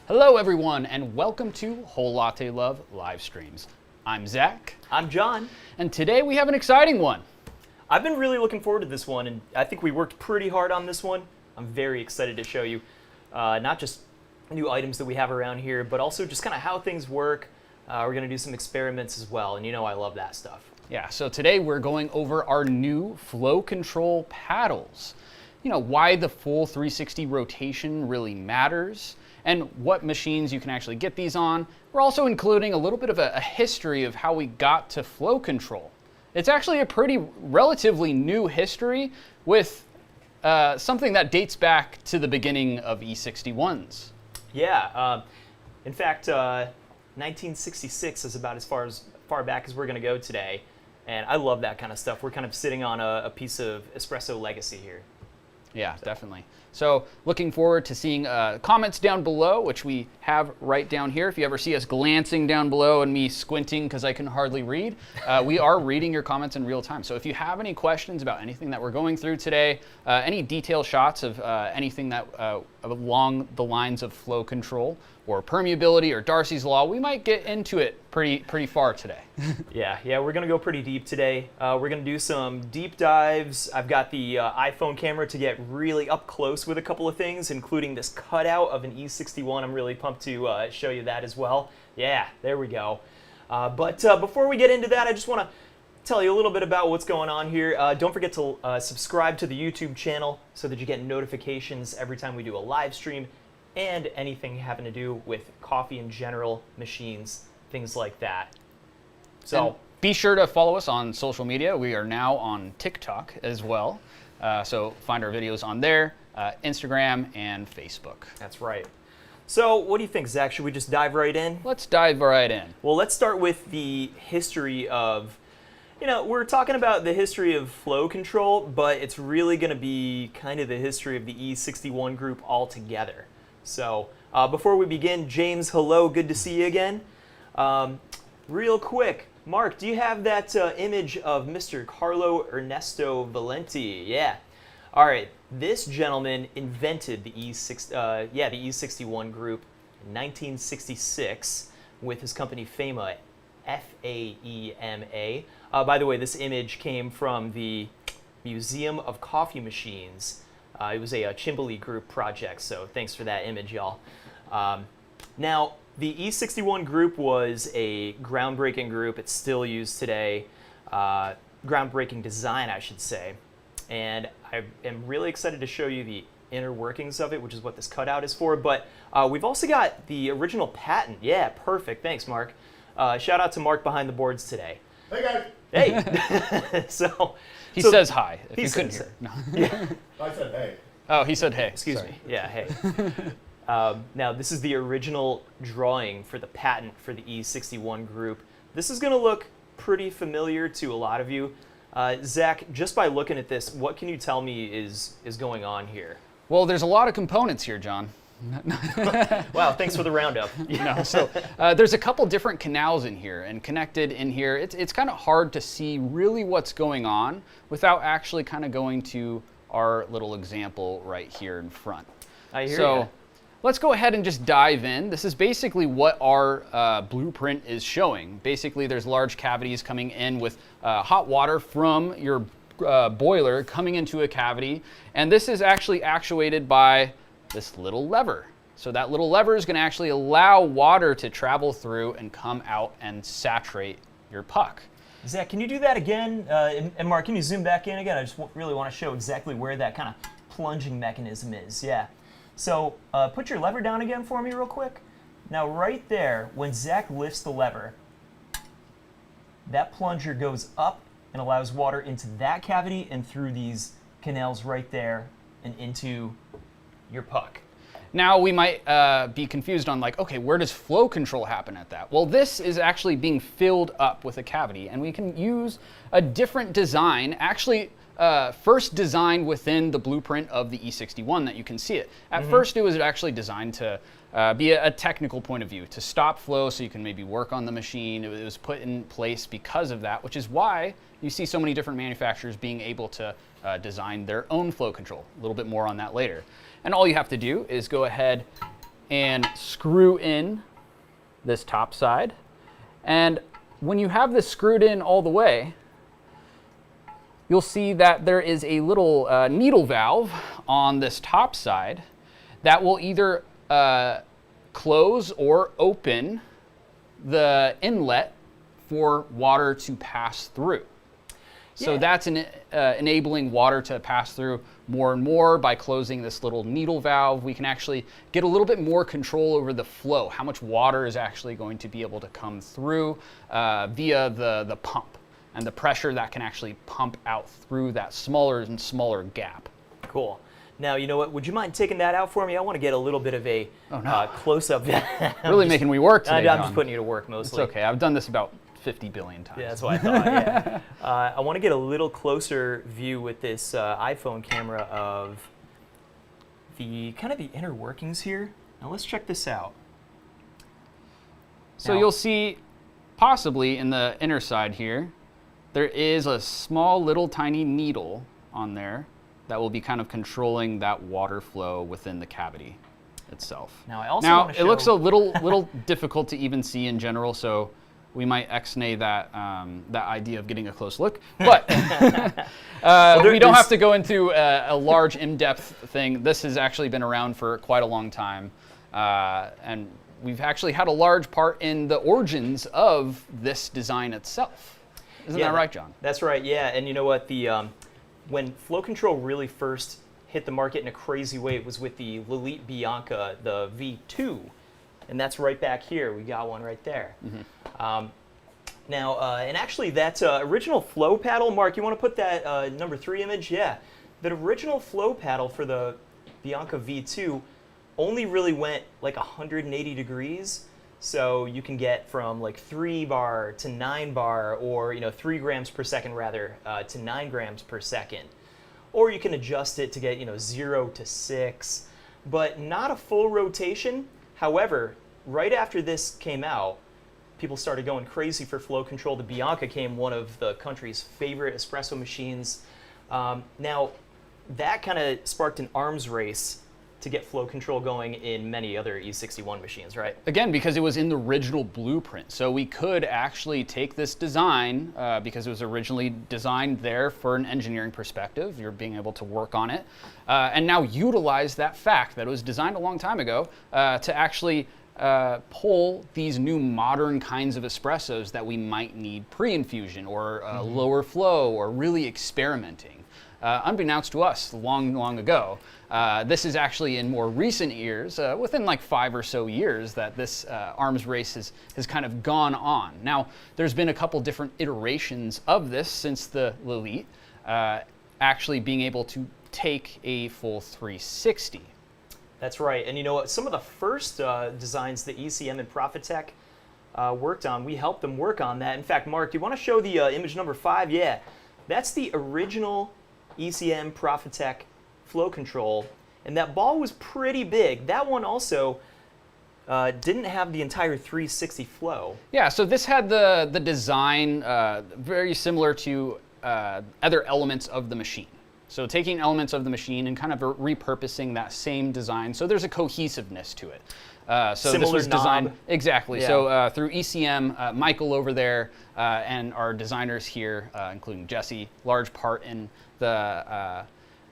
Hello everyone, and welcome to Whole Latte Love live streams. I'm Zach. I'm John. And today we have an exciting one. I've been really looking forward to this one, and I think we worked pretty hard on this one. I'm very excited to show you not just new items that we have around here, but also just kind of how things work. We're going to do some experiments as well, and you know I love that stuff. Yeah, so today we're going over our new flow control paddles. You know, why the full 360 rotation really matters, and what machines you can actually get these on. We're also including a little bit of a history of how we got to flow control. It's actually a pretty relatively new history with something that dates back to the beginning of E61s. Yeah, in fact, 1966 is about as far back as we're going to go today, and I love that kind of stuff. We're kind of sitting on a piece of Espresso legacy here. Yeah, definitely. So looking forward to seeing comments down below, which we have right down here. If you ever see us glancing down below and me squinting because I can hardly read, we are reading your comments in real time. So if you have any questions about anything that we're going through today, any detailed shots of anything that along the lines of flow control or permeability or Darcy's Law, we might get into it pretty far today. Yeah, we're gonna go pretty deep today. We're gonna do some deep dives. I've got the iPhone camera to get really up close with a couple of things, including this cutout of an E61. I'm really pumped to show you that as well. Yeah, there we go. But before we get into that, I just want to tell you a little bit about what's going on here. Don't forget to subscribe to the YouTube channel so that you get notifications every time we do a live stream and anything having to do with coffee in general, machines, things like that. So and be sure to follow us on social media. We are now on TikTok as well. So find our videos on there, Instagram and Facebook. That's right. So what do you think, Zach? Should we just dive right in? Let's dive right in. Well, let's start with the history of, we're talking about the history of flow control, but it's really going to be kind of the history of the E61 group altogether. So before we begin, James, hello, good to see you again. Real quick, Mark, do you have that image of Mr. Carlo Ernesto Valenti? Yeah. All right, this gentleman invented the E61 group in 1966 with his company FEMA, F-A-E-M-A. By the way, this image came from the Museum of Coffee Machines. It was a Chimbley group project, so thanks for that image, y'all. Now, the E61 group was a groundbreaking group. It's still used today. Groundbreaking design, I should say. And I am really excited to show you the inner workings of it, which is what this cutout is for. But we've also got the original patent. Yeah, perfect. Thanks, Mark. Shout out to Mark behind the boards today. Hey, guys. Hey. He says hi, if you couldn't hear. No. Yeah. I said hey. Oh, he said hey. Excuse Sorry. me. Yeah, hey. Now, this is the original drawing for the patent for the E61 group. This is going to look pretty familiar to a lot of you. Zach, just by looking at this, what can you tell me is going on here? Well, there's a lot of components here, John. Wow, thanks for the roundup. So there's a couple different canals in here, and connected in here, it's kind of hard to see really what's going on without actually kind of going to our little example right here in front. I hear so ya. Let's go ahead and just dive in. This is basically what our blueprint is showing. Basically, there's large cavities coming in with hot water from your boiler coming into a cavity, and this is actually actuated by this little lever. So that little lever is going to actually allow water to travel through and come out and saturate your puck. Zach, can you do that again? And Mark, can you zoom back in again? I just really want to show exactly where that kind of plunging mechanism is. Yeah. So put your lever down again for me real quick. Now right there, when Zach lifts the lever, that plunger goes up and allows water into that cavity and through these canals right there and into your puck. Now we might be confused on like, okay, where does flow control happen at that? Well, this is actually being filled up with a cavity, and we can use a different design, actually first designed within the blueprint of the E61 that you can see it. At first it was actually designed to be a technical point of view, to stop flow so you can maybe work on the machine. It was put in place because of that, which is why you see so many different manufacturers being able to design their own flow control. A little bit more on that later. And all you have to do is go ahead and screw in this top side. And when you have this screwed in all the way, you'll see that there is a little needle valve on this top side that will either close or open the inlet for water to pass through. So that's enabling water to pass through more and more. By closing this little needle valve, we can actually get a little bit more control over the flow, how much water is actually going to be able to come through via the pump, and the pressure that can actually pump out through that smaller and smaller gap. Cool. Now, you know what? Would you mind taking that out for me? I want to get a little bit of a close-up. Really making me work today, I'm just putting you to work mostly. It's okay. I've done this about 50 billion times. Yeah, that's what I thought. Yeah. I want to get a little closer view with this iPhone camera of the kind of the inner workings here. Now let's check this out. So you'll see, possibly in the inner side here, there is a small little tiny needle on there that will be kind of controlling that water flow within the cavity itself. Now I also want to show... it looks a little difficult to even see in general, so we might ex-nay that idea of getting a close look, but we don't have to go into a large in-depth thing. This has actually been around for quite a long time, and we've actually had a large part in the origins of this design itself. Isn't that right, John? That's right, yeah. And you know what? When flow control really first hit the market in a crazy way, it was with the Lelit Bianca, the V2. And that's right back here. We got one right there. Mm-hmm. And actually that original flow paddle, Mark, you want to put that number 3 image? Yeah. That original flow paddle for the Bianca V2 only really went like 180 degrees. So you can get from like 3 bar to 9 bar, or 3 grams per second rather, to 9 grams per second. Or you can adjust it to get 0 to 6, but not a full rotation. However, right after this came out, people started going crazy for flow control. The Bianca became one of the country's favorite espresso machines. Now, that kind of sparked an arms race to get flow control going in many other E61 machines, right? Again, because it was in the original blueprint. So we could actually take this design, because it was originally designed there for an engineering perspective, you're being able to work on it, and now utilize that fact that it was designed a long time ago to actually pull these new modern kinds of espressos that we might need pre-infusion or lower flow or really experimenting. Unbeknownst to us long ago, this is actually in more recent years, within like 5 or so years, that this arms race has kind of gone on. Now, there's been a couple different iterations of this since the Lelit, actually being able to take a full 360. That's right. And you know what? Some of the first designs that ECM and Profitec worked on, we helped them work on that. In fact, Mark, do you want to show the image number 5? Yeah. That's the original ECM Profitec flow control, and that ball was pretty big. That one also didn't have the entire 360 flow. Yeah, so this had the design very similar to other elements of the machine. So taking elements of the machine and kind of repurposing that same design, so there's a cohesiveness to it. So similar this was designed knob. Exactly. Yeah. So through ECM, Michael over there, and our designers here, including Jesse, large part in the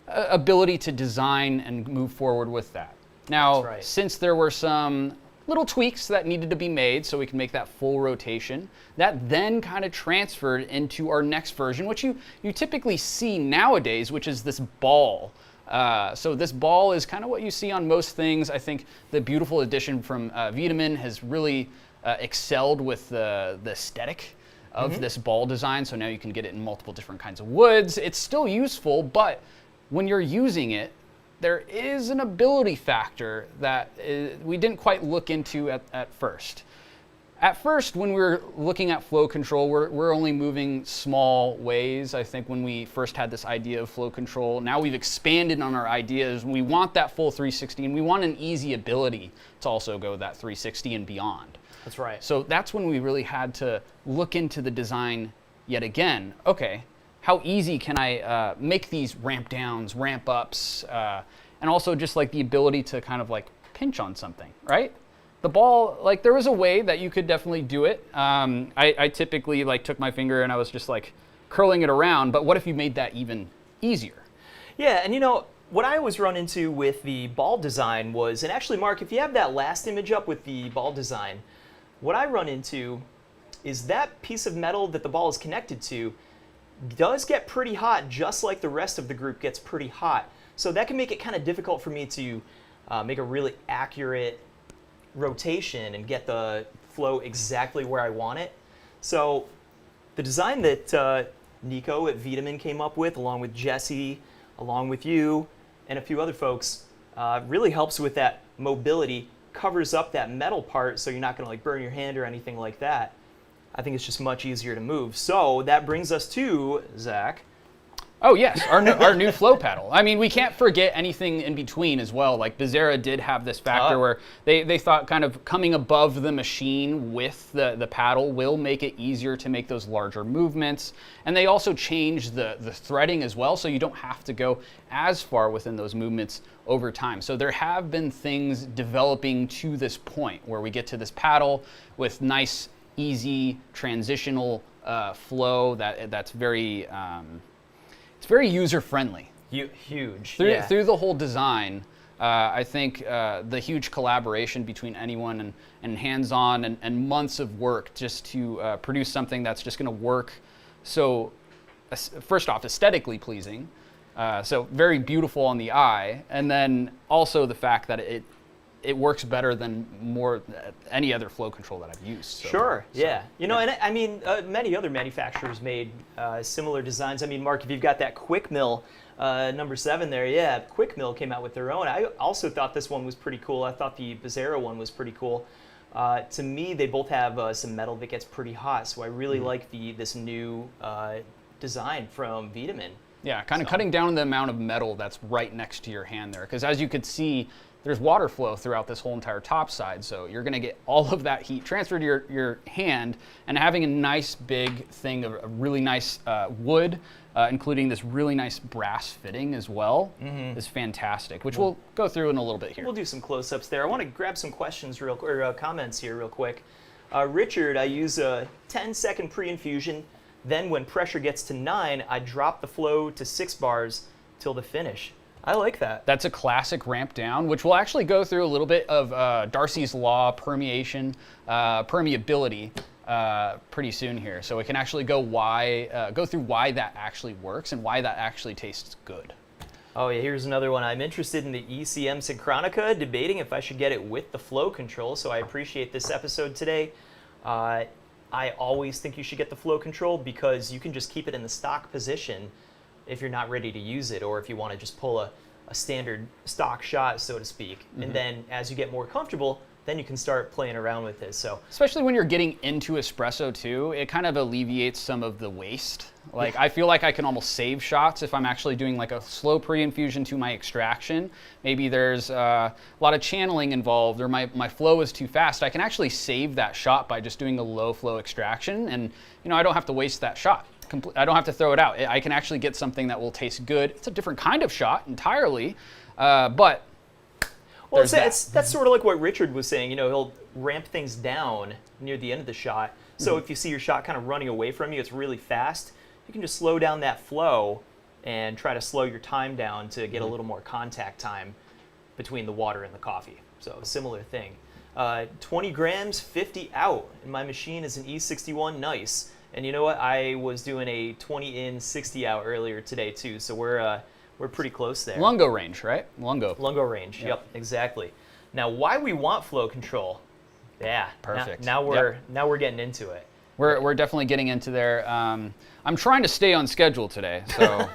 ability to design and move forward with that. Now, since there were some little tweaks that needed to be made so we can make that full rotation, that then kind of transferred into our next version, which you typically see nowadays, which is this ball. So this ball is kind of what you see on most things. I think the beautiful addition from Wiedemann has really excelled with the aesthetic of this ball design. So now you can get it in multiple different kinds of woods. It's still useful, but when you're using it, there is an ability factor that we didn't quite look into at first. At first, when we were looking at flow control, we're only moving small ways. I think when we first had this idea of flow control, now we've expanded on our ideas. We want that full 360, and we want an easy ability to also go that 360 and beyond. That's right. So that's when we really had to look into the design yet again. Okay, how easy can I make these ramp downs, ramp ups, and also just like the ability to kind of like pinch on something, right? The ball, like there was a way that you could definitely do it. I typically like took my finger and I was just like curling it around, but what if you made that even easier? Yeah, and you know, what I always run into with the ball design was, and actually Mark, if you have that last image up with the ball design, what I run into is that piece of metal that the ball is connected to does get pretty hot, just like the rest of the group gets pretty hot. So that can make it kind of difficult for me to make a really accurate rotation and get the flow exactly where I want it. So the design that Nico at Wiedemann came up with, along with Jesse, along with you, and a few other folks, really helps with that mobility, covers up that metal part so you're not going to like burn your hand or anything like that. I think it's just much easier to move. So that brings us to, Zach. Oh yes, our new flow paddle. I mean, we can't forget anything in between as well. Like Bezzera did have this factor where they thought kind of coming above the machine with the paddle will make it easier to make those larger movements. And they also changed the threading as well, so you don't have to go as far within those movements over time. So there have been things developing to this point where we get to this paddle with nice, easy, transitional flow that's very... it's very user-friendly. Huge. Through the whole design, I think the huge collaboration between anyone and hands-on and months of work just to produce something that's just going to work so, first off, aesthetically pleasing, so very beautiful on the eye, and then also the fact that it works better than any other flow control that I've used. Sure, yeah. You know, and I mean, many other manufacturers made similar designs. I mean, Mark, if you've got that Quick Mill number 7 there, yeah, Quick Mill came out with their own. I also thought this one was pretty cool. I thought the Bezzera one was pretty cool. To me, they both have some metal that gets pretty hot, so I really like this new design from Wiedemann. Yeah, kind of cutting down the amount of metal that's right next to your hand there, because as you could see, there's water flow throughout this whole entire top side, so you're going to get all of that heat transferred to your hand, and having a nice big thing of a really nice wood, including this really nice brass fitting as well, is fantastic, which we'll go through in a little bit here. We'll do some close-ups there. I want to grab some questions or comments here real quick. Richard, I use a 10-second pre-infusion, then when pressure gets to 9, I drop the flow to 6 bars till the finish. I like that. That's a classic ramp down, which we'll actually go through a little bit of Darcy's Law, permeability pretty soon here. So we can actually go through why that actually works and why that actually tastes good. Oh yeah, here's another one. I'm interested in the ECM Synchronica, debating if I should get it with the flow control, so I appreciate this episode today. I always think you should get the flow control because you can just keep it in the stock position if you're not ready to use it, or if you want to just pull a standard stock shot, so to speak. And then as you get more comfortable, then you can start playing around with it. So especially when you're getting into espresso too, it kind of alleviates some of the waste. Like I feel like I can almost save shots if I'm actually doing like a slow pre-infusion to my extraction. Maybe there's a lot of channeling involved, or my flow is too fast. I can actually save that shot by just doing a low flow extraction, and I don't have to waste that shot. I don't have to throw it out. I can actually get something that will taste good. It's a different kind of shot entirely, but well, that's sort of like what Richard was saying. He'll ramp things down near the end of the shot. So if you see your shot kind of running away from you, it's really fast, you can just slow down that flow and try to slow your time down to get a little more contact time between the water and the coffee. So a similar thing. 20 grams, 50 out, and my machine is an E61 Nice. And you know what? I was doing a 20 in, 60 out earlier today too, so we're pretty close there. Lungo range, right? Lungo range. Yep, exactly. Now, why we want flow control? Yeah, perfect. Now we're getting into it. We're definitely getting into there. I'm trying to stay on schedule today, so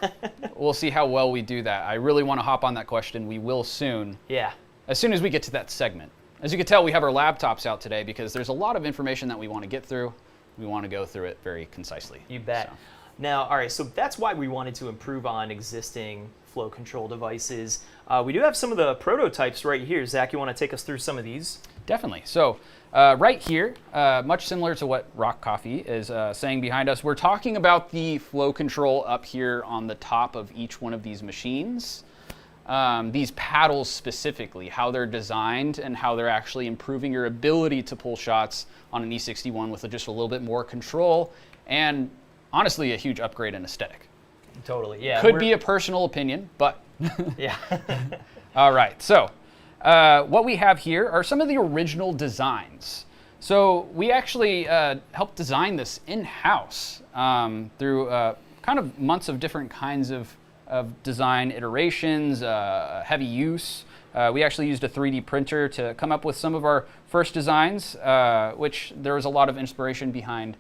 we'll see how well we do that. I really want to hop on that question. We will soon. Yeah. As soon as we get to that segment. As you can tell, we have our laptops out today because there's a lot of information that we want to get through. We want to go through it very concisely. You bet. So. Now, all right, so that's why we wanted to improve on existing flow control devices. We do have some of the prototypes right here. Zach, you want to take us through some of these? Definitely. So right here, much similar to what Rock Coffee is saying behind us, we're talking about the flow control up here on the top of each one of these machines. these paddles specifically, how they're designed and how they're actually improving your ability to pull shots on an E61 with just a little bit more control, and honestly a huge upgrade in aesthetic. Totally, yeah. Could be a personal opinion, but yeah. All right, so what we have here are some of the original designs. So we actually helped design this in-house through kind of months of different kinds of design iterations, heavy use. We actually used a 3D printer to come up with some of our first designs, which there was a lot of inspiration behind,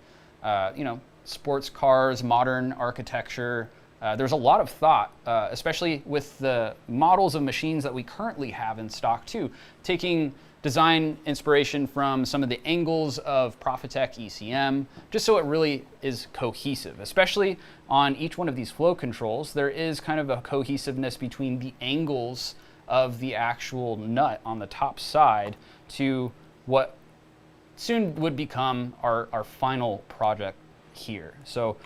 sports cars, modern architecture. There's a lot of thought, especially with the models of machines that we currently have in stock too, taking design inspiration from some of the angles of Profitec ECM, just so it really is cohesive. Especially on each one of these flow controls, there is kind of a cohesiveness between the angles of the actual nut on the top side to what soon would become our final project here. So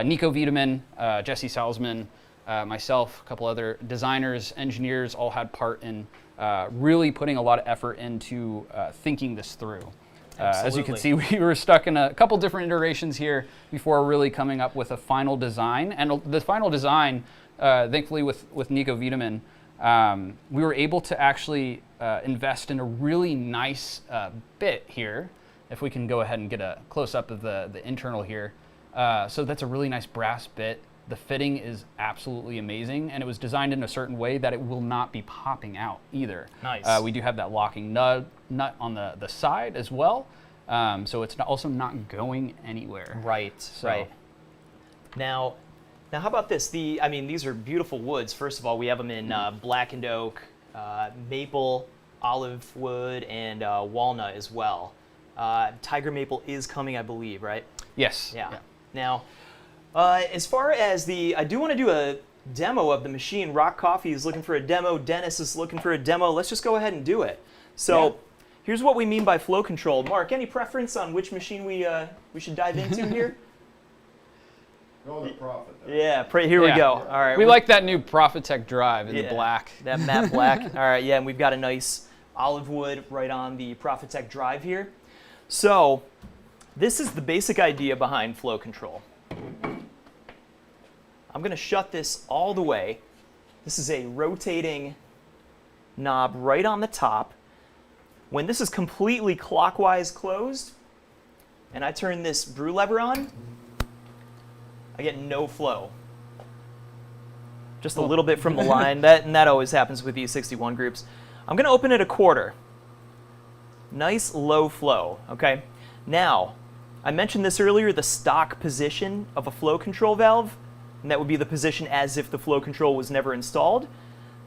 Nico Wiedemann, Jesse Salzman, myself, a couple other designers, engineers all had part in really putting a lot of effort into thinking this through. As you can see, we were stuck in a couple different iterations here before really coming up with a final design. And the final design, thankfully with Nico Wiedemann, we were able to actually invest in a really nice bit here. If we can go ahead and get a close-up of the internal here. So that's a really nice brass bit. The fitting is absolutely amazing, and it was designed in a certain way that it will not be popping out either. Nice. We do have that locking nut on the side as well, so it's also not going anywhere. Right, So- right. Now how about this? These are beautiful woods. First of all, we have them in blackened oak, maple, olive wood, and walnut as well. Tiger maple is coming, I believe, right? Yes. Yeah. Now, as far as I do want to do a demo of the machine. Rock Coffee is looking for a demo. Dennis is looking for a demo. Let's just go ahead and do it. So here's what we mean by flow control. Mark, any preference on which machine we should dive into here? Go with the Profit. Yeah, here we go. All right. We like that new Profitec drive in the black. That matte black. All right, yeah, and we've got a nice olive wood right on the Profitec drive here. So this is the basic idea behind flow control. I'm going to shut this all the way. This is a rotating knob right on the top. When this is completely clockwise closed, and I turn this brew lever on, I get no flow. Just a little bit from the line. And that always happens with these 61 groups. I'm going to open it a quarter. Nice low flow, okay? Now, I mentioned this earlier, the stock position of a flow control valve, and that would be the position as if the flow control was never installed.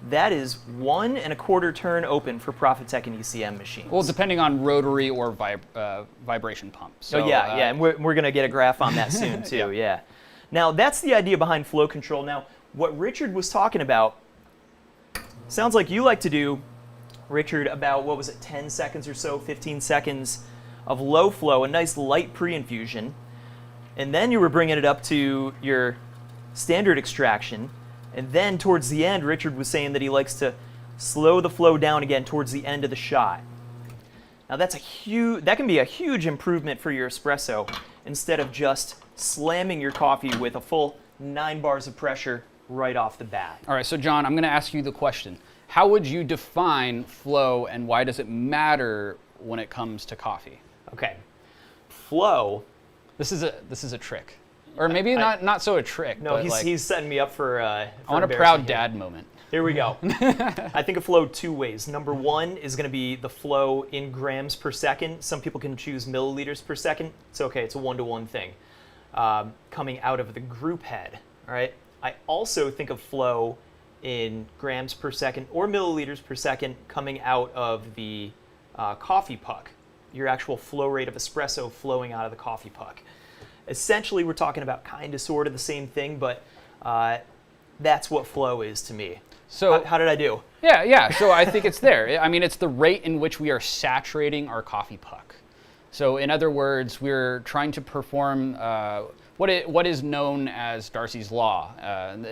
That is 1 1/4 turn open for Profitec and ECM machines. Well, depending on rotary or vibration pump. So, and we're going to get a graph on that soon too, yeah. Now, that's the idea behind flow control. Now, what Richard was talking about, sounds like you like to do, Richard, about, 10 seconds or so, 15 seconds of low flow, a nice light pre-infusion, and then you were bringing it up to your standard extraction, and then towards the end, Richard was saying that he likes to slow the flow down again towards the end of the shot. Now that can be a huge improvement for your espresso, instead of just slamming your coffee with a full 9 bars of pressure right off the bat. All right, so John, I'm going to ask you the question. How would you define flow, and why does it matter when it comes to coffee? Okay, flow. This is a trick, or maybe not so a trick. No, but he's setting me up for I want a proud dad moment. Here we go. I think of flow 2 ways. Number 1 is going to be the flow in grams per second. Some people can choose milliliters per second. It's okay. It's a 1-to-1 thing coming out of the group head. All right. I also think of flow in grams per second or milliliters per second coming out of the coffee puck. Your actual flow rate of espresso flowing out of the coffee puck. Essentially, we're talking about kind of sort of the same thing, but that's what flow is to me. So how did I do? Yeah. So I think it's there. I mean, it's the rate in which we are saturating our coffee puck. So in other words, we're trying to perform what is known as Darcy's law,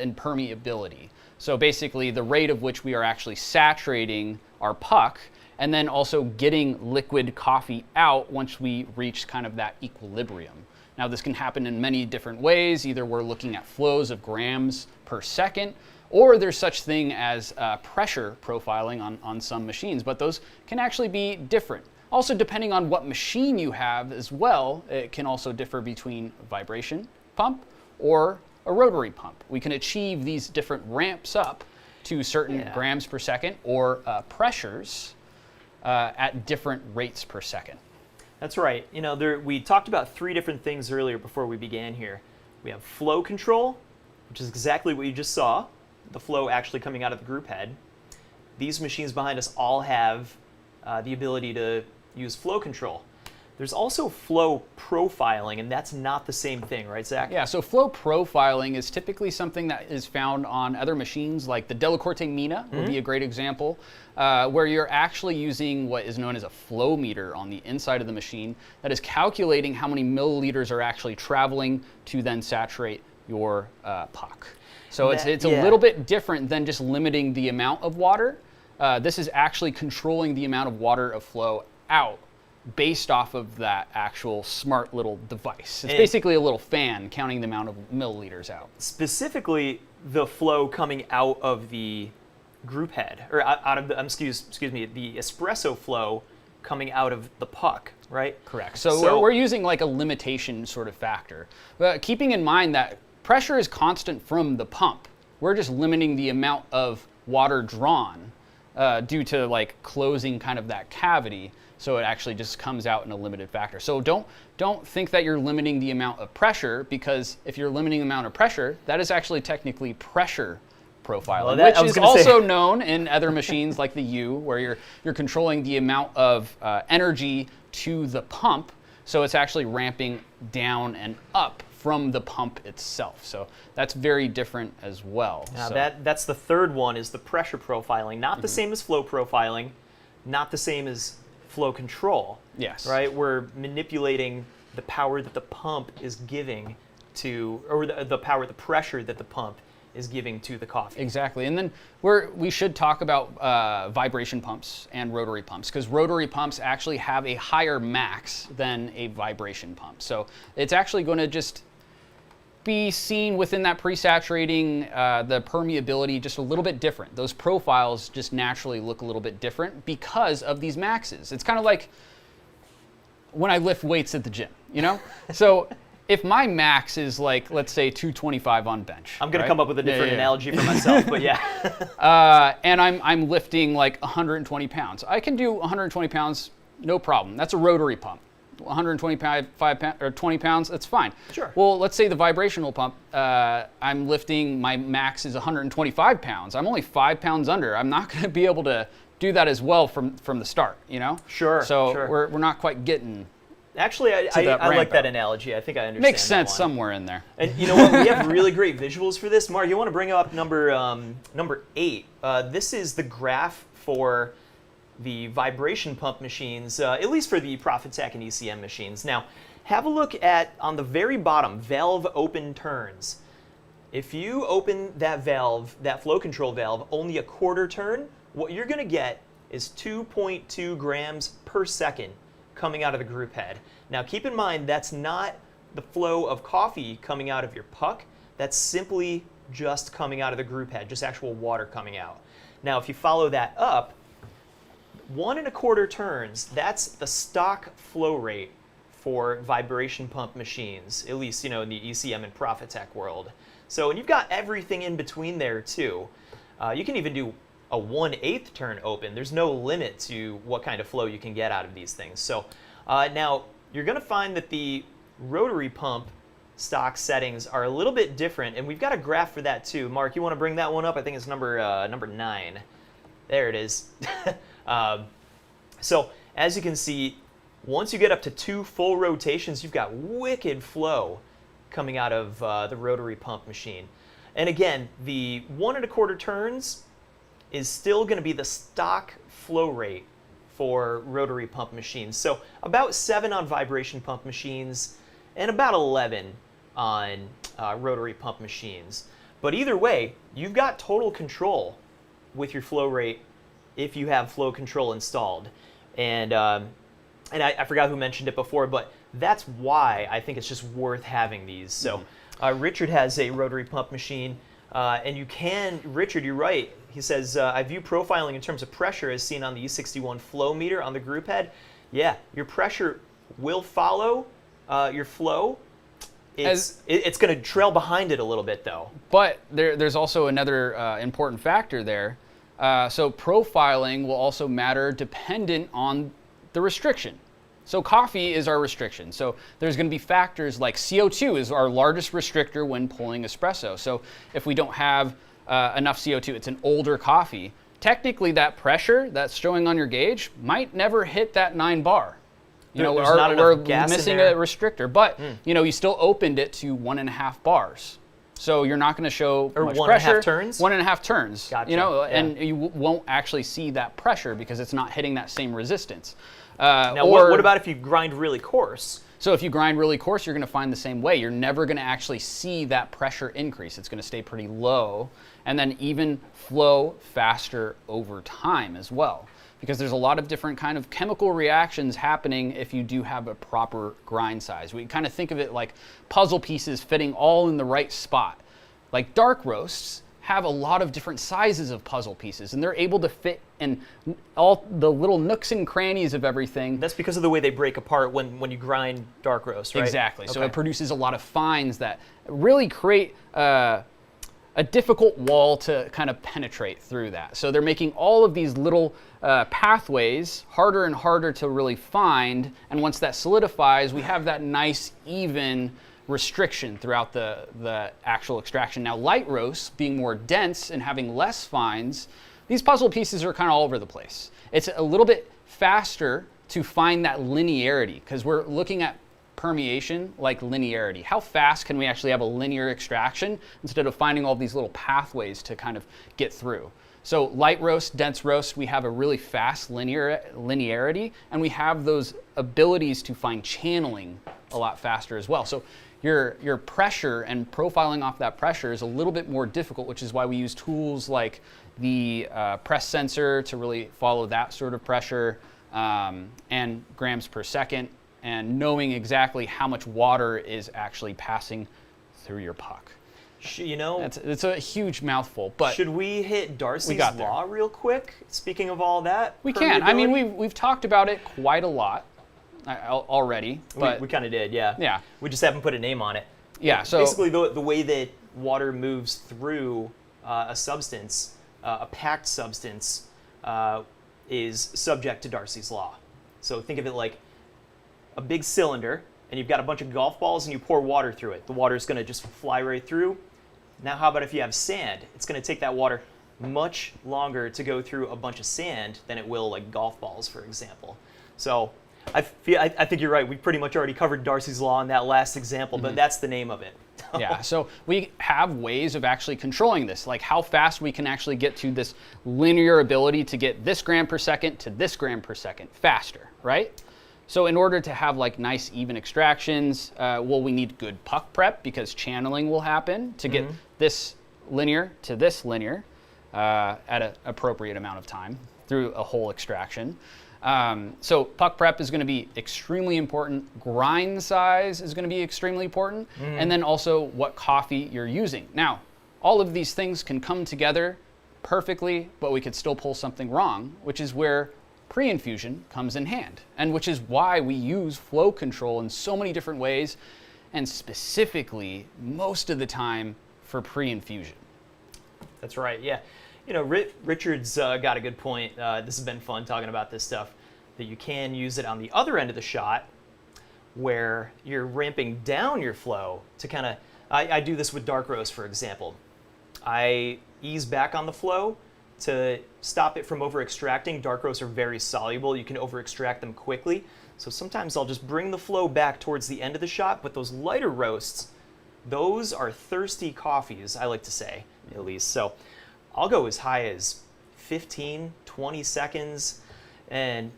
in permeability. So basically the rate of which we are actually saturating our puck and then also getting liquid coffee out once we reach kind of that equilibrium. Now this can happen in many different ways. Either we're looking at flows of grams per second, or there's such thing as pressure profiling on some machines, but those can actually be different. Also, depending on what machine you have as well, it can also differ between vibration pump or a rotary pump. We can achieve these different ramps up to certain grams per second or pressures at different rates per second. That's right. You know, we talked about 3 different things earlier before we began here. We have flow control, which is exactly what you just saw, the flow actually coming out of the group head. These machines behind us all have the ability to use flow control. There's also flow profiling, and that's not the same thing, right, Zach? Yeah, so flow profiling is typically something that is found on other machines, like the Delacorte Mina would be a great example, where you're actually using what is known as a flow meter on the inside of the machine that is calculating how many milliliters are actually traveling to then saturate your puck. So it's a little bit different than just limiting the amount of water. This is actually controlling the amount of water of flow out based off of that actual smart little device. It's basically a little fan counting the amount of milliliters out. Specifically, the flow coming out of the group head, or out of the, excuse me, the espresso flow coming out of the puck, right? Correct. So we're using like a limitation sort of factor. But keeping in mind that pressure is constant from the pump. We're just limiting the amount of water drawn due to like closing kind of that cavity. So it actually just comes out in a limited factor. So don't think that you're limiting the amount of pressure, because if you're limiting the amount of pressure, that is actually technically pressure profiling, which is also known in other machines like the U, where you're controlling the amount of energy to the pump. So it's actually ramping down and up from the pump itself. So that's very different as well. Now that's the third one, is the pressure profiling. Not the same as flow profiling, not the same as flow control. Yes. Right? We're manipulating the power that the pump is giving to, or the pressure that the pump is giving to the coffee. Exactly. And then we should talk about vibration pumps and rotary pumps, because rotary pumps actually have a higher max than a vibration pump. So it's actually going to just be seen within that pre-saturating, the permeability just a little bit different. Those profiles just naturally look a little bit different because of these maxes. It's kind of like when I lift weights at the gym, you know? So if my max is like, let's say 225 on bench. I'm gonna come up with a different analogy for myself, but and I'm lifting like 120 pounds. I can do 120 pounds, no problem. That's a rotary pump. 125 or 20 pounds, that's fine. Sure. Well, let's say the vibrational pump, I'm lifting, my max is 125 pounds. I'm only 5 pounds under. I'm not going to be able to do that as well from the start, you know? Sure. So sure. We're not quite getting. Actually, I like that analogy. I think I understand. Makes sense somewhere in there. And you know what? We have really great visuals for this. Mark, you want to bring up number 8? This is the graph for the vibration pump machines, at least for the Profitec and ECM machines. Now, have a look at, on the very bottom, valve open turns. If you open that valve, that flow control valve, only a quarter turn, what you're going to get is 2.2 grams per second coming out of the group head. Now, keep in mind, that's not the flow of coffee coming out of your puck. That's simply just coming out of the group head, just actual water coming out. Now, if you follow that up, 1 1/4 turns, that's the stock flow rate for vibration pump machines, at least, you know, in the ECM and Profitec world. So, and you've got everything in between there too. You can even do a 1/8 turn open. There's no limit to what kind of flow you can get out of these things. So now you're going to find that the rotary pump stock settings are a little bit different, and we've got a graph for that too. Mark, you want to bring that one up? I think it's number 9. There it is. So as you can see, once you get up to 2 full rotations, you've got wicked flow coming out of the rotary pump machine. And again, the 1 1/4 turns is still going to be the stock flow rate for rotary pump machines. So about 7 on vibration pump machines and about 11 on rotary pump machines. But either way, you've got total control with your flow rate if you have flow control installed. And I forgot who mentioned it before, but that's why I think it's just worth having these. So Richard has a rotary pump machine, and you can, Richard, you're right. He says, I view profiling in terms of pressure as seen on the E61 flow meter on the group head. Yeah, your pressure will follow your flow. It's going to trail behind it a little bit, though. But there's also another important factor there. So profiling will also matter dependent on the restriction. So coffee is our restriction. So there's going to be factors like CO2 is our largest restrictor when pulling espresso. So if we don't have enough CO2, it's an older coffee. Technically, that pressure that's showing on your gauge might never hit that 9 bar. We're missing a restrictor, but you still opened it to 1.5 bars. So you're not going to show much pressure. 1.5 turns? 1.5 turns. Gotcha. And you won't actually see that pressure because it's not hitting that same resistance. Now, what about if you grind really coarse? So if you grind really coarse, you're going to find the same way. You're never going to actually see that pressure increase. It's going to stay pretty low and then even flow faster over time as well. Because there's a lot of different kind of chemical reactions happening if you do have a proper grind size. We kind of think of it like puzzle pieces fitting all in the right spot. Like dark roasts have a lot of different sizes of puzzle pieces, and they're able to fit in all the little nooks and crannies of everything. That's because of the way they break apart when you grind dark roast, right? Exactly. Okay. So it produces a lot of fines that really create a difficult wall to kind of penetrate through that. So they're making all of these little pathways harder and harder to really find, and once that solidifies, we have that nice even restriction throughout the actual extraction. Now light roasts, being more dense and having less fines, these puzzle pieces are kind of all over the place. It's a little bit faster to find that linearity because we're looking at permeation like linearity. How fast can we actually have a linear extraction instead of finding all these little pathways to kind of get through? So light roast, dense roast, we have a really fast linearity, and we have those abilities to find channeling a lot faster as well. So your pressure and profiling off that pressure is a little bit more difficult, which is why we use tools like the press sensor to really follow that sort of pressure and grams per second, and knowing exactly how much water is actually passing through your puck. It's a huge mouthful, but should we hit Darcy's Law real quick? Speaking of all that, we can. I mean, we've talked about it quite a lot already, but we kind of did, yeah. Yeah. We just haven't put a name on it. Yeah. So basically, the way that water moves through a substance, a packed substance, is subject to Darcy's Law. So think of it like a big cylinder, and you've got a bunch of golf balls, and you pour water through it. The water is going to just fly right through. Now, how about if you have sand? It's going to take that water much longer to go through a bunch of sand than it will like golf balls, for example. So I think you're right. We pretty much already covered Darcy's Law in that last example, but that's the name of it. Yeah, so we have ways of actually controlling this, like how fast we can actually get to this linear ability to get this gram per second to this gram per second faster, right? So in order to have like nice even extractions, we need good puck prep because channeling will happen to get this linear to this linear at an appropriate amount of time through a whole extraction. So puck prep is going to be extremely important. Grind size is going to be extremely important. And then also what coffee you're using. Now, all of these things can come together perfectly, but we could still pull something wrong, which is where pre-infusion comes in hand, and which is why we use flow control in so many different ways, and specifically most of the time for pre-infusion. That's right, yeah. Richard's got a good point. This has been fun talking about this stuff, that you can use it on the other end of the shot where you're ramping down your flow to kind of, I do this with dark roast, for example. I ease back on the flow to stop it from over-extracting. Dark roasts are very soluble. You can over-extract them quickly. So sometimes I'll just bring the flow back towards the end of the shot, but those lighter roasts, those are thirsty coffees, I like to say, at least. So I'll go as high as 15, 20 seconds, and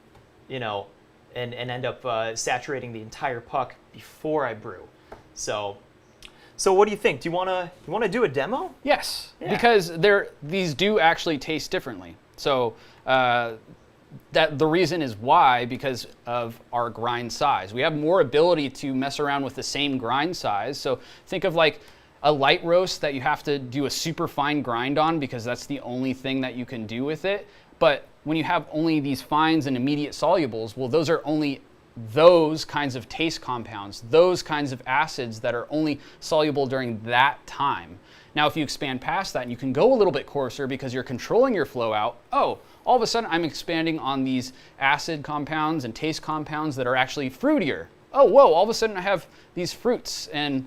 you know, and end up saturating the entire puck before I brew. So what do you think? Do you wanna do a demo? Yes, Yeah. because these do actually taste differently. So that the reason is why, because of our grind size. We have more ability to mess around with the same grind size. So think of like a light roast that you have to do a super fine grind on because that's the only thing that you can do with it. But when you have only these fines and immediate solubles, well, those are only those kinds of taste compounds, those kinds of acids that are only soluble during that time. Now, if you expand past that and you can go a little bit coarser because you're controlling your flow out, oh, all of a sudden I'm expanding on these acid compounds and taste compounds that are actually fruitier. Oh, whoa, all of a sudden I have these fruits and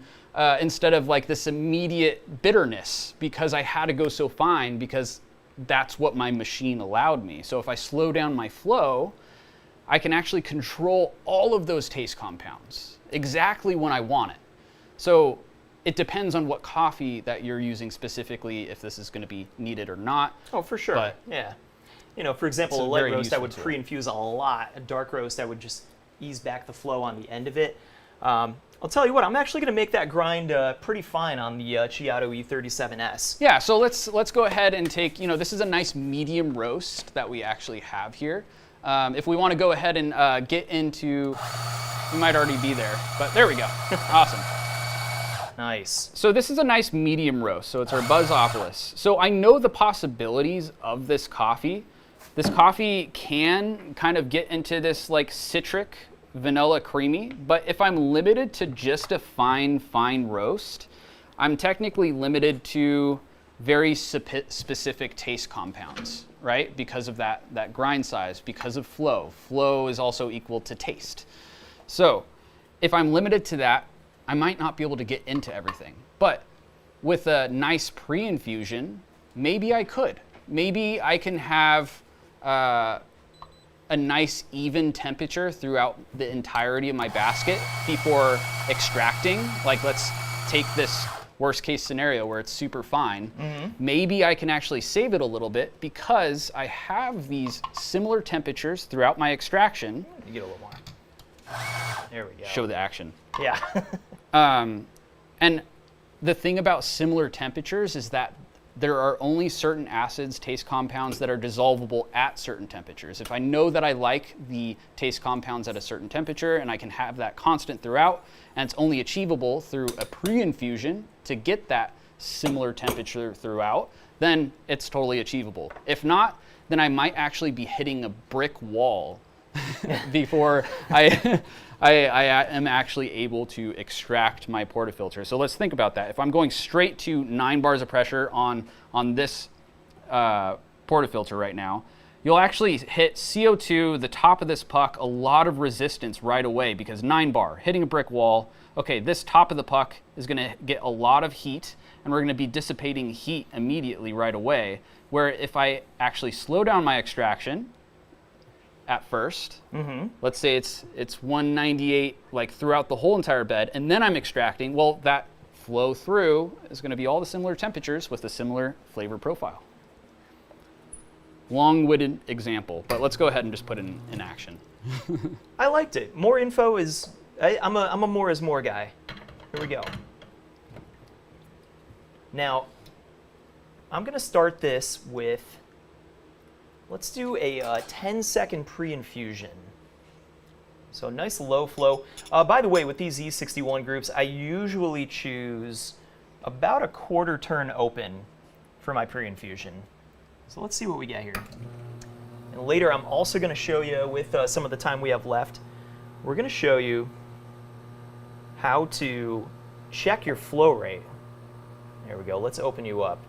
instead of like this immediate bitterness because I had to go so fine because that's what my machine allowed me. So if I slow down my flow, I can actually control all of those taste compounds exactly when I want it. So it depends on what coffee that you're using specifically, if this is going to be needed or not. Oh, for sure. But yeah. You know, for example, it's a a light very roast, I useful would tool. pre-infuse a lot. A dark roast, I would just ease back the flow on the end of it. I'll tell you what, I'm actually going to make that grind pretty fine on the Chiato E37S. Yeah, so let's go ahead and take, this is a nice medium roast that we actually have here. If we want to go ahead and get into, we might already be there, but there we go. Awesome. Nice. So this is a nice medium roast, so it's our Buzzopolis. So I know the possibilities of this coffee. This coffee can kind of get into this like citric, vanilla creamy, but if I'm limited to just a fine roast, I'm technically limited to very specific taste compounds, right? Because of that grind size, because of flow. Flow is also equal to taste. So if I'm limited to that, I might not be able to get into everything. But with a nice pre-infusion, maybe I could. Maybe I can have a nice even temperature throughout the entirety of my basket before extracting. Like let's take this worst case scenario where it's super fine. Maybe I can actually save it a little bit because I have these similar temperatures throughout my extraction. You get a little more. There we go. Show the action. Yeah. And the thing about similar temperatures is that there are only certain acids, taste compounds that are dissolvable at certain temperatures. If I know that I like the taste compounds at a certain temperature and I can have that constant throughout, and it's only achievable through a pre-infusion to get that similar temperature throughout, then it's totally achievable. If not, then I might actually be hitting a brick wall before I am actually able to extract my portafilter. So let's think about that. If I'm going straight to 9 bars of pressure on this portafilter right now, you'll actually hit CO2, the top of this puck, a lot of resistance right away because 9 bar, hitting a brick wall. Okay, this top of the puck is going to get a lot of heat and we're going to be dissipating heat immediately right away. Where if I actually slow down my extraction, at first, let's say it's 198 like throughout the whole entire bed, and then I'm extracting, well, that flow through is going to be all the similar temperatures with a similar flavor profile. Long-winded example, but let's go ahead and just put it in action. I liked it. More info is, I'm a more is more guy. Here we go. Now, I'm going to start this with, let's do a 10-second pre-infusion. So nice low flow. By the way, with these E61 groups, I usually choose about a quarter turn open for my pre-infusion. So let's see what we get here. And later, I'm also going to show you, with some of the time we have left, we're going to show you how to check your flow rate. There we go. Let's open you up.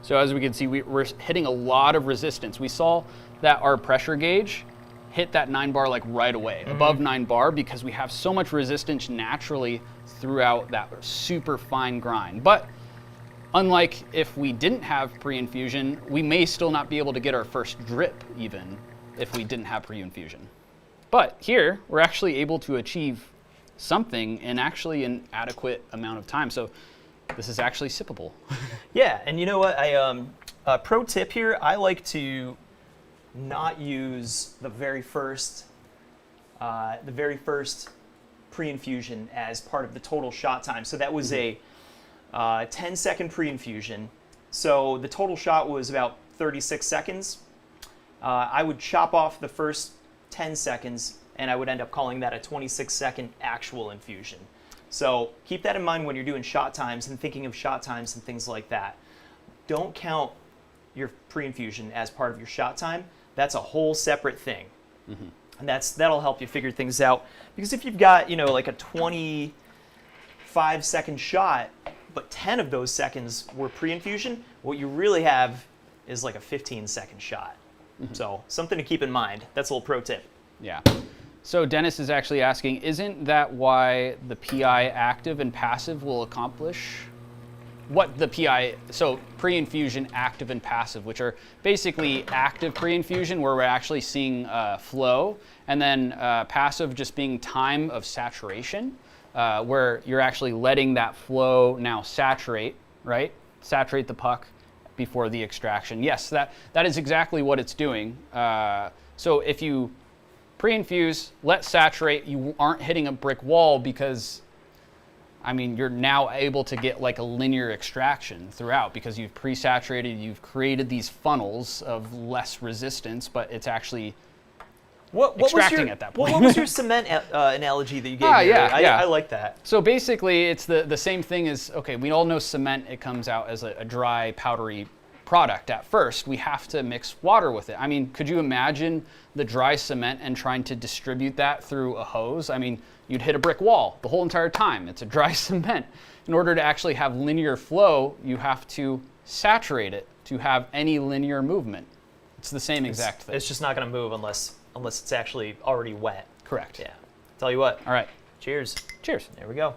So as we can see, we're hitting a lot of resistance. We saw that our pressure gauge hit that 9 bar like right away, above 9 bar, because we have so much resistance naturally throughout that super fine grind. But unlike if we didn't have pre-infusion, we may still not be able to get our first drip even if we didn't have pre-infusion. But here, we're actually able to achieve something in actually an adequate amount of time. So this is actually sippable. Yeah, and you know what? Pro tip here, I like to not use the very first pre-infusion as part of the total shot time. So that was a 10-second pre-infusion. So the total shot was about 36 seconds. I would chop off the first 10 seconds, and I would end up calling that a 26-second actual infusion. So keep that in mind when you're doing shot times and thinking of shot times and things like that. Don't count your pre-infusion as part of your shot time. That's a whole separate thing. And that'll help you figure things out. Because if you've got, like a 25-second shot, but 10 of those seconds were pre-infusion, what you really have is like a 15-second shot. So something to keep in mind. That's a little pro tip. Yeah. So Dennis is actually asking, isn't that why the PI active and passive will accomplish what the PI, so pre-infusion, active, and passive, which are basically active pre-infusion where we're actually seeing flow, and then passive just being time of saturation, where you're actually letting that flow now saturate, right? Saturate the puck before the extraction. Yes, that is exactly what it's doing. So if you pre-infuse, let saturate, you aren't hitting a brick wall because, you're now able to get like a linear extraction throughout because you've pre-saturated, you've created these funnels of less resistance, but it's actually extracting at that point. What was your cement analogy that you gave me? Yeah. I like that. So basically, it's the same thing as, okay, we all know cement, it comes out as a dry, powdery product at first. We have to mix water with it. Could you imagine the dry cement and trying to distribute that through a hose? You'd hit a brick wall the whole entire time. It's a dry cement. In order to actually have linear flow, you have to saturate it to have any linear movement. It's the same exact thing. It's just not going to move unless it's actually already wet. Correct. Yeah. Tell you what. All right. Cheers. Cheers. There we go.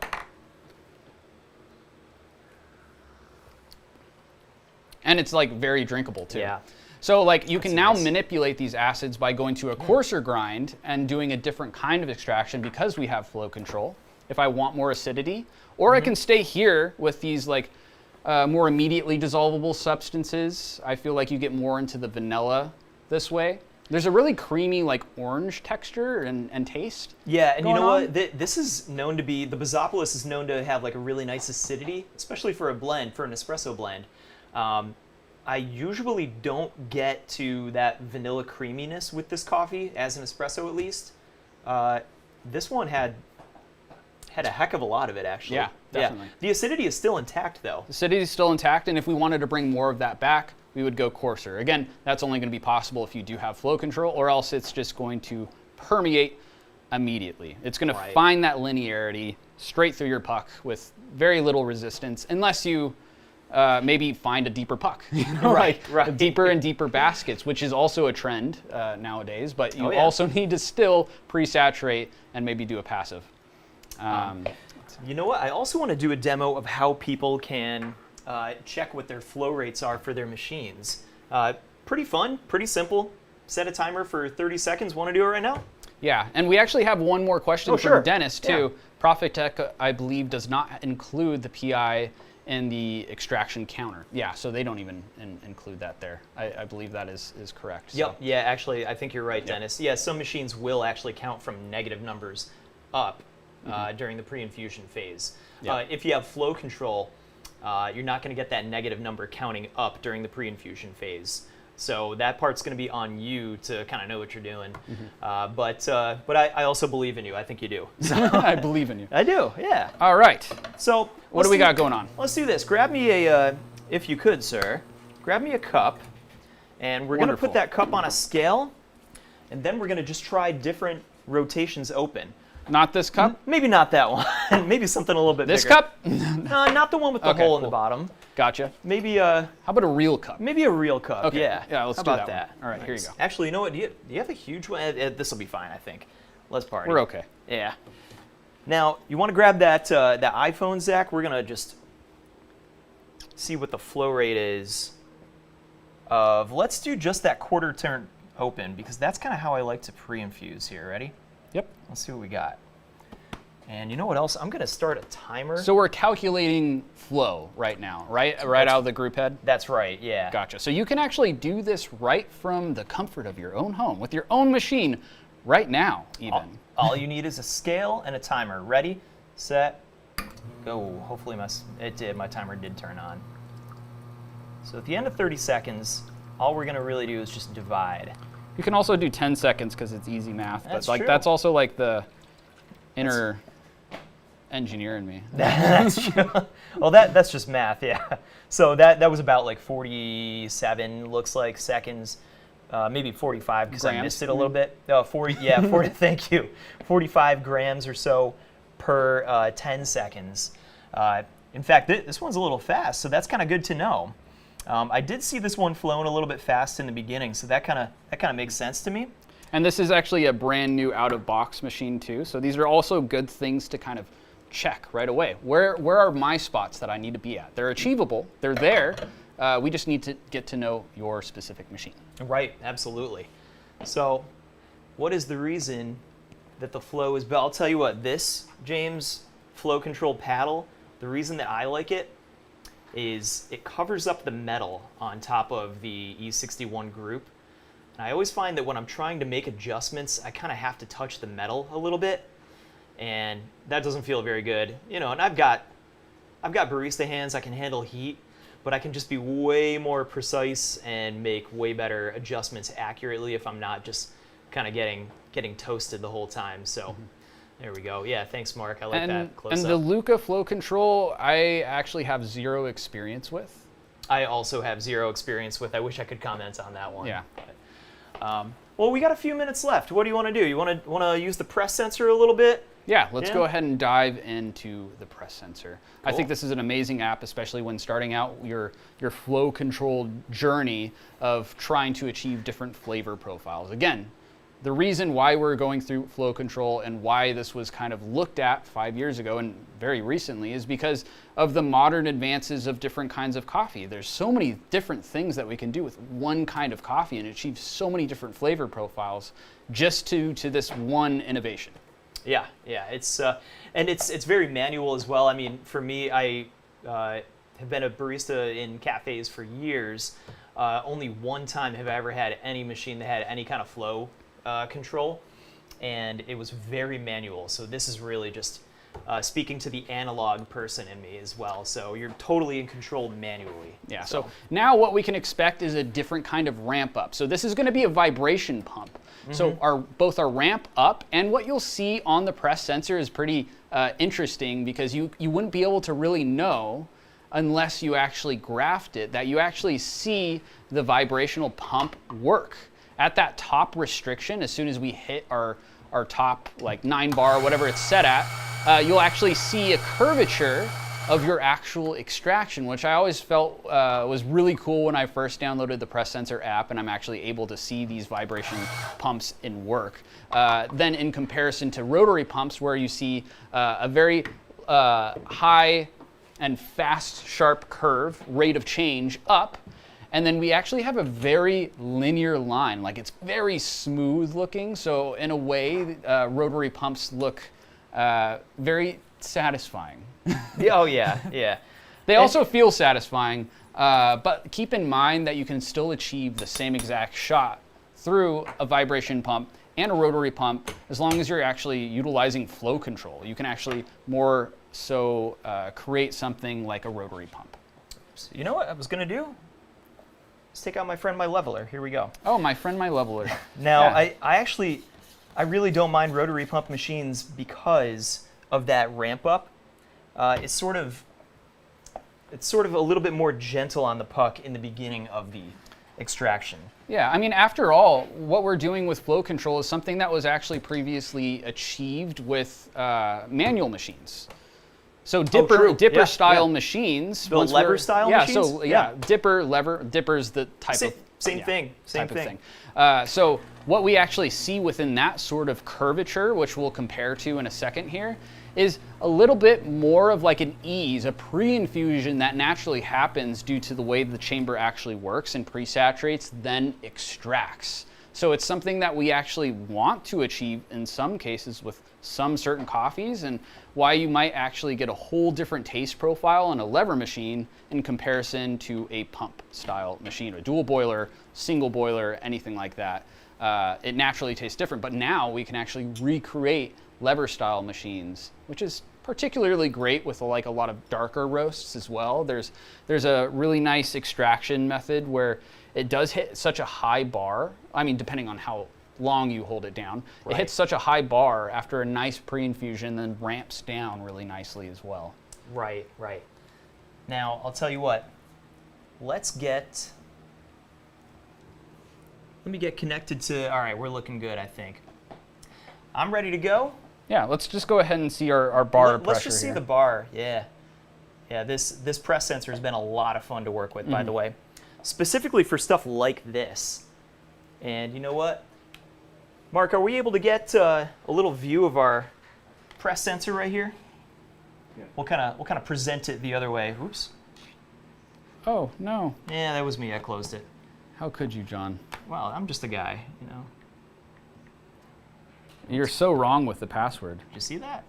And it's like very drinkable too. Yeah. So you can now nice. manipulate these acids by going to a coarser grind and doing a different kind of extraction because we have flow control. If I want more acidity, or I can stay here with these more immediately dissolvable substances. I feel like you get more into the vanilla this way. There's a really creamy orange texture and taste. Yeah, and you know on. what? This is known to be, the Bezzopolis is known to have a really nice acidity, especially for an espresso blend. I usually don't get to that vanilla creaminess with this coffee, as an espresso at least. This one had a heck of a lot of it, actually. Yeah, definitely. Yeah. The acidity is still intact, though. The acidity is still intact, and if we wanted to bring more of that back, we would go coarser. Again, that's only going to be possible if you do have flow control, or else it's just going to permeate immediately. It's going to find that linearity straight through your puck with very little resistance, unless you maybe find a deeper puck, Right. deeper and deeper baskets, which is also a trend nowadays. But you also need to still pre-saturate and maybe do a passive. You know what? I also want to do a demo of how people can check what their flow rates are for their machines. Pretty fun, pretty simple. Set a timer for 30 seconds. Want to do it right now? Yeah, and we actually have one more question sure. from Dennis too. Yeah. Profitec, I believe, does not include the PI in the extraction counter. Yeah, so they don't even include that there. I believe that is correct. Yep. So. Yeah, actually, I think you're right, Dennis. Yeah, some machines will actually count from negative numbers up during the pre-infusion phase. Yeah. If you have flow control, you're not going to get that negative number counting up during the pre-infusion phase. So that part's going to be on you to kind of know what you're doing. But I also believe in you. I think you do. So I believe in you. I do, yeah. All right. So what do we got going on? Let's do this. Grab me if you could, sir, grab me a cup. And we're going to put that cup on a scale. And then we're going to just try different rotations open. Not this cup? Maybe not that one. Maybe something a little bit this bigger. Cup? No, not the one with the hole in the bottom. Gotcha. Maybe how about a real cup? Maybe a real cup. Okay. Yeah. Let's How do about that. All right, Nice. here you go. Actually, you know what? Do you have a huge one? This will be fine, I think. Let's party. We're okay. Yeah. Now, you want to grab that iPhone, Zach? We're gonna just see what the flow rate is of. Let's do just that quarter turn open because that's kind of how I like to pre-infuse here. Ready? Yep. Let's see what we got. And you know what else? I'm going to start a timer. So we're calculating flow right now, right out of the group head? That's right, yeah. Gotcha. So you can actually do this right from the comfort of your own home with your own machine right now, even. All you need is a scale and a timer. Ready, set, go. Hopefully my timer did turn on. So at the end of 30 seconds, all we're going to really do is just divide. You can also do 10 seconds because it's easy math. That's but like true. that's also like the inner engineer in me. That's true. Well, that's just math, yeah. So that was about like 47, looks like, seconds. Maybe 45 because I missed it a little bit. 40, yeah, 40. Thank you. 45 grams or so per 10 seconds. In fact, this one's a little fast, so that's kind of good to know. I did see this one flowing a little bit fast in the beginning, so that kind of makes sense to me. And this is actually a brand new out-of-box machine too. So these are also good things to kind of check right away. Where are my spots that I need to be at? They're achievable. They're there. We just need to get to know your specific machine. Right, absolutely. So what is the reason that the flow is better? I'll tell you what, this James flow control paddle, the reason that I like it is it covers up the metal on top of the E61 group. And I always find that when I'm trying to make adjustments, I kind of have to touch the metal a little bit, and that doesn't feel very good. You know, and I've got barista hands, I can handle heat, but I can just be way more precise and make way better adjustments accurately if I'm not just kind of getting toasted the whole time. So there we go. Yeah, thanks, Mark. I like that close and up. the Luca flow control, I actually have zero experience with. I also have zero experience with. I wish I could comment on that one. Yeah. Well, we got a few minutes left. What do you want to do? You want to use the press sensor a little bit? Yeah, let's Yeah. go ahead and dive into the press sensor. I Cool. think this is an amazing app, especially when starting out your flow control journey of trying to achieve different flavor profiles. Again, the reason why we're going through flow control and why this was kind of looked at 5 years ago and very recently is because of the modern advances of different kinds of coffee. There's so many different things that we can do with one kind of coffee and achieve so many different flavor profiles just to this one innovation. Yeah. It's and it's very manual as well. I mean, for me, I have been a barista in cafes for years. Only one time have I ever had any machine that had any kind of flow control, and it was very manual. So this is really just speaking to the analog person in me as well. So you're totally in control manually. Yeah, so now what we can expect is a different kind of ramp up. So this is going to be a vibration pump. So both our ramp up and what you'll see on the press sensor is pretty interesting because you wouldn't be able to really know unless you actually graphed it, that you actually see the vibrational pump work. At that top restriction, as soon as we hit our top like 9 bar, whatever it's set at, you'll actually see a curvature of your actual extraction, which I always felt was really cool when I first downloaded the Press Sensor app and I'm actually able to see these vibration pumps in work. Then in comparison to rotary pumps where you see a very high and fast, sharp curve, rate of change up, and then we actually have a very linear line, like it's very smooth looking. So in a way, rotary pumps look very satisfying. Oh yeah. They also feel satisfying, but keep in mind that you can still achieve the same exact shot through a vibration pump and a rotary pump as long as you're actually utilizing flow control. You can actually more so create something like a rotary pump. So you know what I was gonna do? Let's take out my friend, my leveler. Here we go. Oh, my friend, my leveler. Now, Yeah. I really don't mind rotary pump machines because of that ramp up. It's sort of a little bit more gentle on the puck in the beginning of the extraction. Yeah, I mean, after all, what we're doing with flow control is something that was actually previously achieved with manual machines. So dipper style machines. The lever style machines? So dipper, lever, dipper's the type of same thing. So what we actually see within that sort of curvature, which we'll compare to in a second here, is a little bit more of like an ease, a pre-infusion that naturally happens due to the way the chamber actually works and pre-saturates, then extracts. So it's something that we actually want to achieve in some cases with some certain coffees, and why you might actually get a whole different taste profile on a lever machine in comparison to a pump style machine, a dual boiler, single boiler, anything like that. It naturally tastes different, but now we can actually recreate lever style machines, which is particularly great with like a lot of darker roasts as well. There's a really nice extraction method where it does hit such a high bar. I mean, depending on how long you hold it down, it hits such a high bar after a nice pre-infusion, then ramps down really nicely as well. Right. Now, I'll tell you what, let me get connected to, all right, we're looking good, I think. I'm ready to go. Yeah, let's just go ahead and see our bar pressure. Let's just see the bar, yeah. Yeah, this press sensor has been a lot of fun to work with, by the way. Specifically for stuff like this. And you know what? Mark, are we able to get a little view of our press sensor right here? Yeah. We'll kind of present it the other way. Oops. Oh, no. Yeah, that was me. I closed it. How could you, John? Well, I'm just a guy, you know. You're so wrong with the password. Did you see that?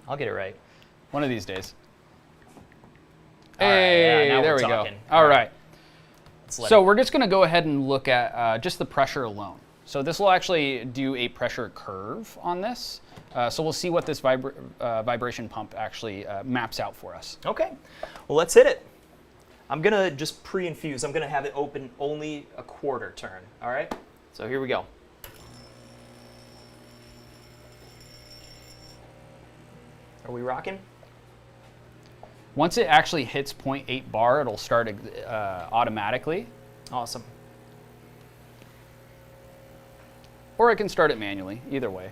I'll get it right. One of these days. All right, Hey, yeah, now there we're we talking. go. All right. So We're just going to go ahead and look at just the pressure alone. So this will actually do a pressure curve on this. So we'll see what this vibration pump actually maps out for us. Okay, well, let's hit it. I'm going to just pre-infuse. I'm going to have it open only a quarter turn, all right? So here we go. Are we rocking? Once it actually hits 0.8 bar, it'll start automatically. Awesome. Or I can start it manually, either way.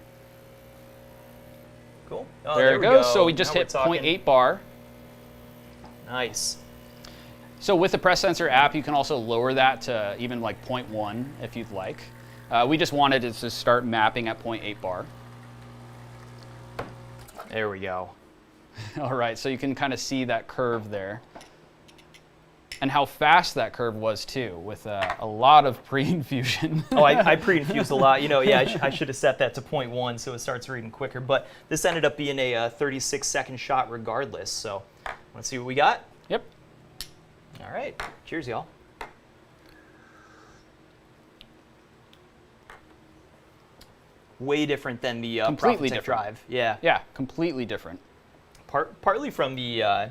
Cool. Oh, there it we goes. go. So we just Now hit we're talking. 0.8 bar. Nice. So with the Press Sensor app, you can also lower that to even like 0.1 if you'd like. We just wanted it to start mapping at 0.8 bar. There we go. All right, so you can kind of see that curve there. And how fast that curve was too, with a lot of pre-infusion. Oh, I pre-infused a lot. You know, yeah, I should have set that to 0.1 so it starts reading quicker. But this ended up being a 36-second shot regardless. So let's see what we got. Yep. All right. Cheers, y'all. Way different than the Completely Profitec different. drive. Yeah. Yeah, completely different. Partly from the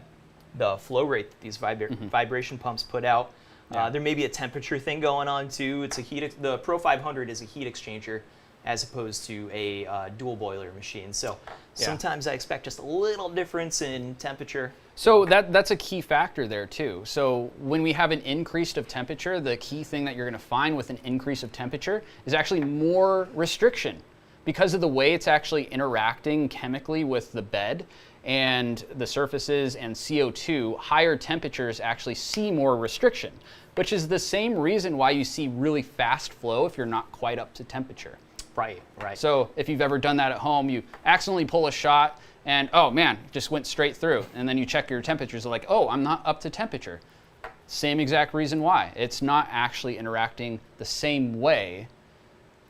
flow rate that these vibration pumps put out. Yeah. There may be a temperature thing going on too. It's the Pro 500 is a heat exchanger as opposed to a dual boiler machine. So sometimes I expect just a little difference in temperature. So that's a key factor there too. So when we have an increase of temperature, the key thing that you're going to find with an increase of temperature is actually more restriction. Because of the way it's actually interacting chemically with the bed and the surfaces and CO2, higher temperatures actually see more restriction, which is the same reason why you see really fast flow if you're not quite up to temperature. Right. So if you've ever done that at home, you accidentally pull a shot and, oh man, just went straight through. And then you check your temperatures, like, oh, I'm not up to temperature. Same exact reason why. It's not actually interacting the same way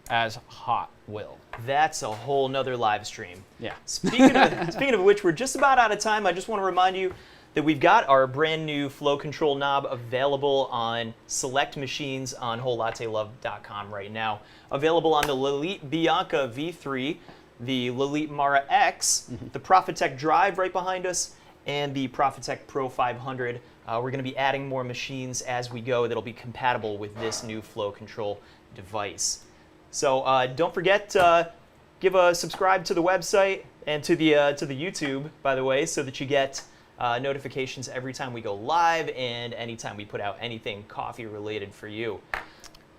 as hot will. That's a whole nother live stream. Yeah. Speaking of which, we're just about out of time. I just want to remind you that we've got our brand new flow control knob available on select machines on wholelattelove.com right now. Available on the Lelit Bianca V3, the Lelit Mara X, the Profitec Drive right behind us, and the Profitec Pro 500. We're going to be adding more machines as we go that'll be compatible with this new flow control device. So don't forget to give a subscribe to the website and to the YouTube, by the way, so that you get notifications every time we go live and anytime we put out anything coffee related for you.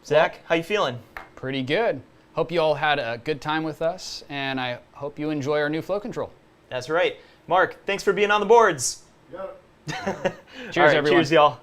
Zach, how you feeling? Pretty good. Hope you all had a good time with us, and I hope you enjoy our new flow control. That's right. Mark, thanks for being on the boards. You got it. Cheers, everyone. Cheers, y'all.